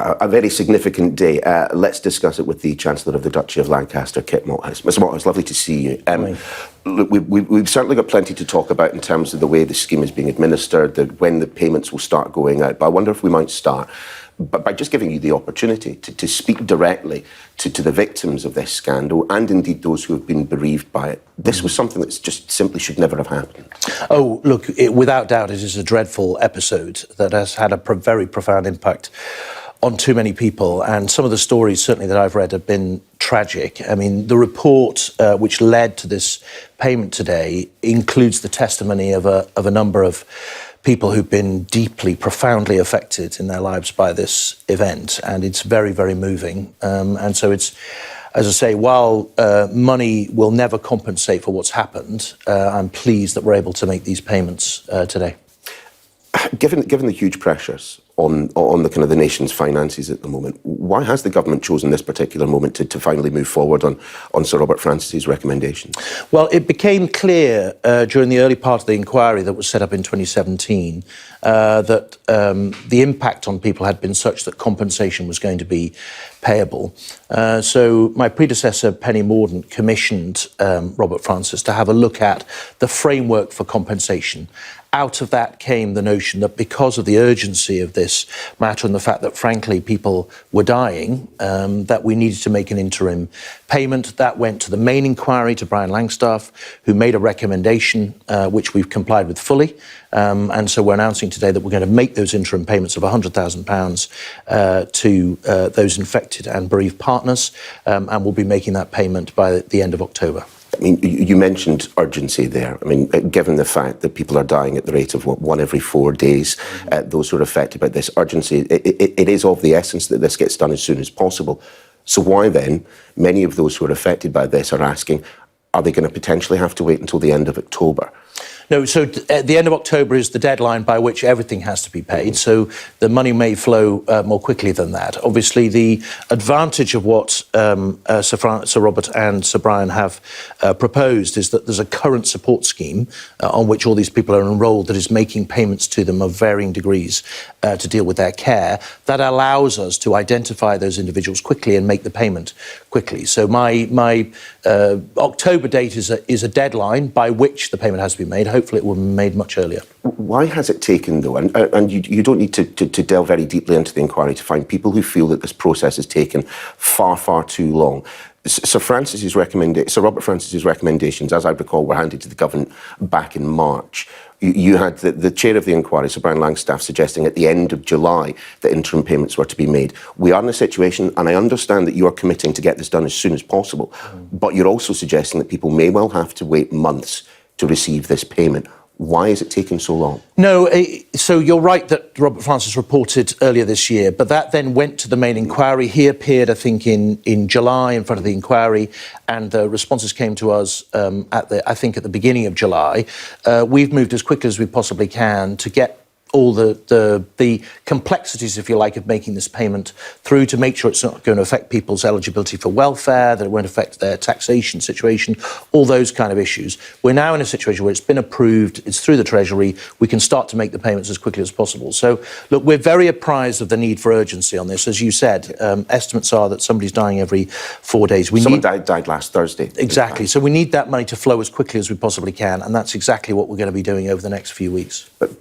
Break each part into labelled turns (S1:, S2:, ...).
S1: Yeah, a very significant day. Let's discuss it with the Chancellor of the Duchy of Lancaster, Kit Malthouse. Mr. Malthouse, lovely to see you. Look, we've certainly got plenty to talk about in terms of the way the scheme is being administered, when the payments will start going out. But I wonder if we might start by just giving you the opportunity to speak directly to the victims of this scandal and indeed those who have been bereaved by it. This was something that just simply should never have happened.
S2: Oh, look, without doubt, it is a dreadful episode that has had a very profound impact on too many people, and some of the stories certainly that I've read have been tragic. I mean, the report which led to this payment today includes the testimony of a number of people who've been deeply, profoundly affected in their lives by this event, and it's very, very moving. And so it's, as I say, while money will never compensate for what's happened, I'm pleased that we're able to make these payments today.
S1: Given the huge pressures on the kind of the nation's finances at the moment, why has the government chosen this particular moment to finally move forward on Sir Robert Francis's recommendations?
S2: Well, it became clear during the early part of the inquiry that was set up in 2017 that the impact on people had been such that compensation was going to be payable. So my predecessor, Penny Mordaunt, commissioned Robert Francis to have a look at the framework for compensation. Out of that came the notion that because of the urgency of this matter and the fact that, frankly, people were dying, that we needed to make an interim payment. That went to the main inquiry, to Brian Langstaff, who made a recommendation which we've complied with fully. And so we're announcing today that we're going to make those interim payments of £100,000 to those infected and bereaved partners, and we'll be making that payment by the end of October.
S1: I mean, you mentioned urgency there. I mean, given the fact that people are dying at the rate of one every 4 days, those who are affected by this urgency, it is of the essence that this gets done as soon as possible. So why then, many of those who are affected by this are asking, are they going to potentially have to wait until the end of October?
S2: No, so at the end of October is the deadline by which everything has to be paid. So the money may flow more quickly than that. Obviously, the advantage of what Sir Robert and Sir Brian have proposed is that there's a current support scheme on which all these people are enrolled that is making payments to them of varying degrees to deal with their care. That allows us to identify those individuals quickly and make the payment quickly. So my October date is a deadline by which the payment has to be made. Hopefully it will be made much earlier.
S1: Why has it taken, though, and you don't need to delve very deeply into the inquiry to find people who feel that this process has taken far, far too long. Sir Robert Francis's recommendations, as I recall, were handed to the government back in March. You had the chair of the inquiry, Sir Brian Langstaff, suggesting at the end of July that interim payments were to be made. We are in a situation, and I understand that you are committing to get this done as soon as possible, but you're also suggesting that people may well have to wait months to receive this payment. Why is it taking so long?
S2: No, so you're right that Robert Francis reported earlier this year, but that then went to the main inquiry. He appeared, I think, in July in front of the inquiry, and the responses came to us at the beginning of July. We've moved as quickly as we possibly can to get all the complexities, if you like, of making this payment through to make sure it's not going to affect people's eligibility for welfare, that it won't affect their taxation situation, all those kind of issues. We're now in a situation where it's been approved, it's through the Treasury, we can start to make the payments as quickly as possible. So, look, we're very apprised of the need for urgency on this. As you said, estimates are that somebody's dying every 4 days.
S1: Someone died last Thursday.
S2: Exactly. So we need that money to flow as quickly as we possibly can, and that's exactly what we're going to be doing over the next few weeks.
S1: But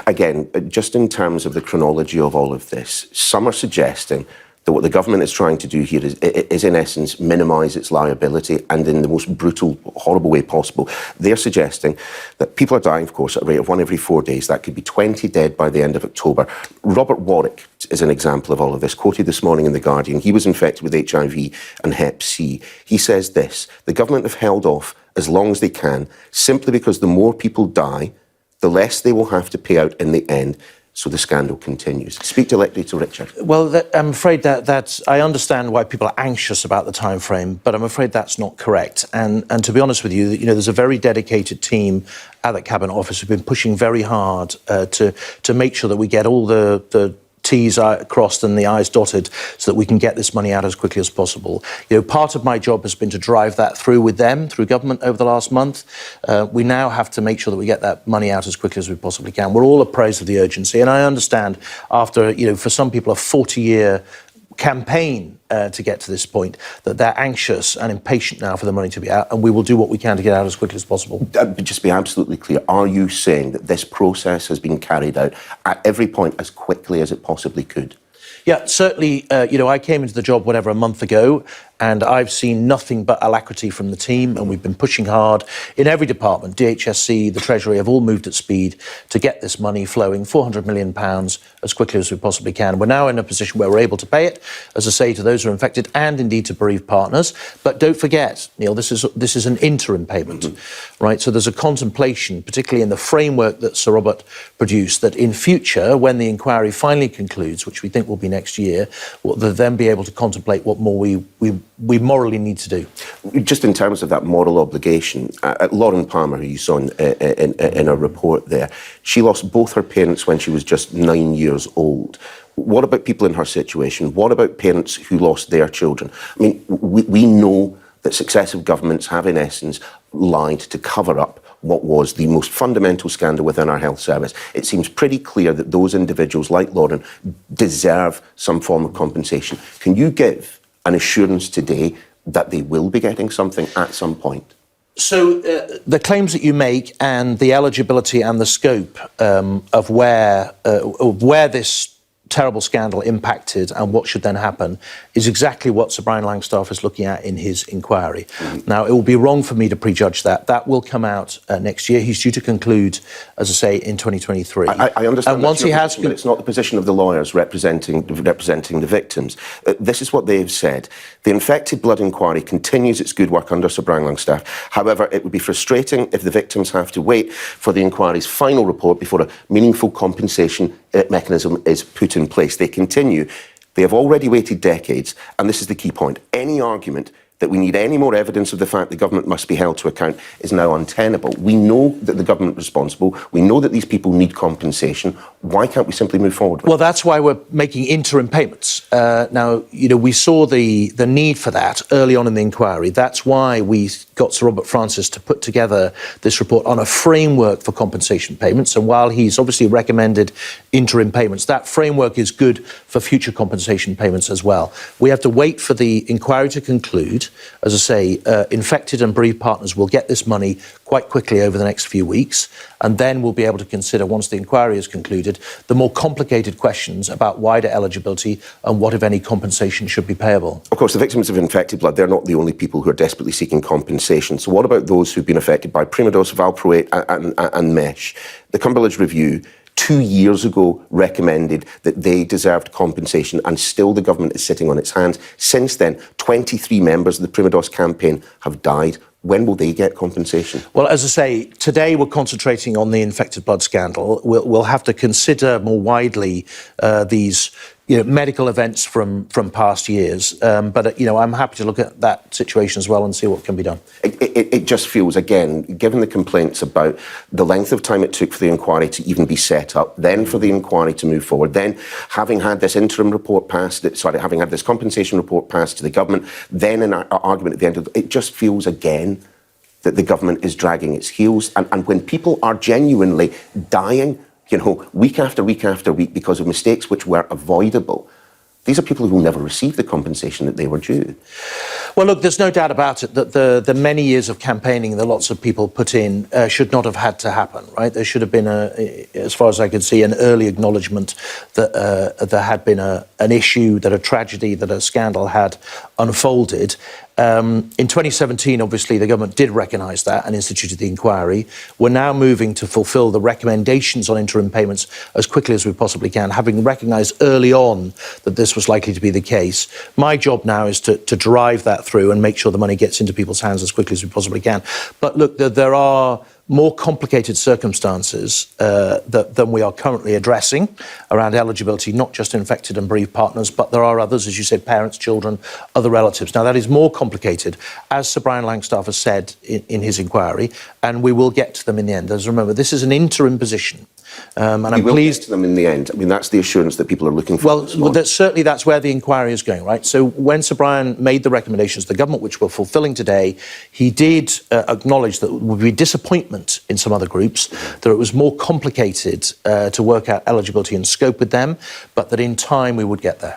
S1: again, just in terms of the chronology of all of this, some are suggesting that what the government is trying to do here is in essence, minimise its liability, and in the most brutal, horrible way possible. They're suggesting that people are dying, of course, at a rate of 1 every 4 days. That could be 20 dead by the end of October. Robert Warwick is an example of all of this, quoted this morning in The Guardian. He was infected with HIV and Hep C. He says this: the government have held off as long as they can, simply because the more people die, the less they will have to pay out in the end, so the scandal continues. Speak directly to Richard.
S2: Well, I'm afraid that's... I understand why people are anxious about the time frame, but I'm afraid that's not correct. And to be honest with you, there's a very dedicated team at the Cabinet Office who've been pushing very hard to make sure that we get all the T's crossed and the I's dotted so that we can get this money out as quickly as possible. Part of my job has been to drive that through with them, through government over the last month. We now have to make sure that we get that money out as quickly as we possibly can. We're all appraised of the urgency, and I understand after, for some people, a 40-year campaign to get to this point, that they're anxious and impatient now for the money to be out, and we will do what we can to get out as quickly as possible.
S1: Just be absolutely clear, are you saying that this process has been carried out at every point as quickly as it possibly could?
S2: Yeah, certainly, I came into the job, a month ago, and I've seen nothing but alacrity from the team, and we've been pushing hard in every department. DHSC, the Treasury have all moved at speed to get this money flowing, £400 million as quickly as we possibly can. We're now in a position where we're able to pay it, as I say, to those who are infected and indeed to bereaved partners. But don't forget, Neil, this is an interim payment, right? So there's a contemplation, particularly in the framework that Sir Robert produced, that in future, when the inquiry finally concludes, which we think will be next year, we'll then be able to contemplate what more we morally need to do.
S1: Just in terms of that moral obligation, Lauren Palmer, who you saw in a report there, she lost both her parents when she was just 9 years old. What about people in her situation? What about parents who lost their children? I mean, we know that successive governments have, in essence, lied to cover up what was the most fundamental scandal within our health service. It seems pretty clear that those individuals, like Lauren, deserve some form of compensation. Can you give an assurance today that they will be getting something at some point?
S2: So the claims that you make and the eligibility and the scope of where this terrible scandal impacted and what should then happen is exactly what Sir Brian Langstaff is looking at in his inquiry. Now, it will be wrong for me to prejudge that. That will come out next year. He's due to conclude, as I say, in 2023.
S1: I understand.
S2: And once he has,
S1: but it's not the position of the lawyers representing the victims. This is what they've said. The infected blood inquiry continues its good work under Sir Brian Langstaff. However, it would be frustrating if the victims have to wait for the inquiry's final report before a meaningful compensation mechanism is put in place. They continue. They have already waited decades, and this is the key point. Any argument that we need any more evidence of the fact the government must be held to account is now untenable. We know that the government is responsible. We know that these people need compensation. Why can't we simply move forward with it?
S2: Well, that's why we're making interim payments. Now, we saw the need for that early on in the inquiry. That's why we got Sir Robert Francis to put together this report on a framework for compensation payments. And while he's obviously recommended interim payments, that framework is good for future compensation payments as well. We have to wait for the inquiry to conclude. As I say, infected and bereaved partners will get this money quite quickly over the next few weeks, and then we'll be able to consider, once the inquiry is concluded, the more complicated questions about wider eligibility and what, if any, compensation should be payable. Of
S1: course, the victims of infected blood, they're not the only people who are desperately seeking compensation. So what about those who've been affected by prima dose, valproate and mesh? The Cumberledge Review 2 years ago recommended that they deserved compensation, and still the government is sitting on its hands. Since then, 23 members of the Primados campaign have died. When will they get compensation? Well,
S2: as I say, today we're concentrating on the infected blood scandal. We'll have to consider more widely these medical events from past years. But I'm happy to look at that situation as well and see what can be done.
S1: It just feels, again, given the complaints about the length of time it took for the inquiry to even be set up, then for the inquiry to move forward, then having had this interim report passed, having had this compensation report passed to the government, then an argument at the end of it, just feels again that the government is dragging its heels. And when people are genuinely dying, week after week after week because of mistakes which were avoidable, these are people who will never receive the compensation that they were due.
S2: Well, look, there's no doubt about it that the many years of campaigning that lots of people put in should not have had to happen, right? There should have been, as far as I could see, an early acknowledgement that there had been an issue, that a tragedy, that a scandal had unfolded. In 2017, obviously, the government did recognise that and instituted the inquiry. We're now moving to fulfil the recommendations on interim payments as quickly as we possibly can, having recognised early on that this was likely to be the case. My job now is to drive that through and make sure the money gets into people's hands as quickly as we possibly can. But look, there are more complicated circumstances than we are currently addressing around eligibility, not just infected and bereaved partners, but there are others, as you said, parents, children, other relatives. Now, that is more complicated, as Sir Brian Langstaff has said in his inquiry, and we will get to them in the end. As remember, this is an interim position. And
S1: We
S2: I'm
S1: will
S2: pleased
S1: get to them in the end. I mean, that's the assurance that people are looking for.
S2: Well, certainly that's where the inquiry is going, right? So when Sir Brian made the recommendations to the government, which we're fulfilling today, he did acknowledge that there would be disappointment in some other groups, that it was more complicated to work out eligibility and scope with them, but that in time we would get there.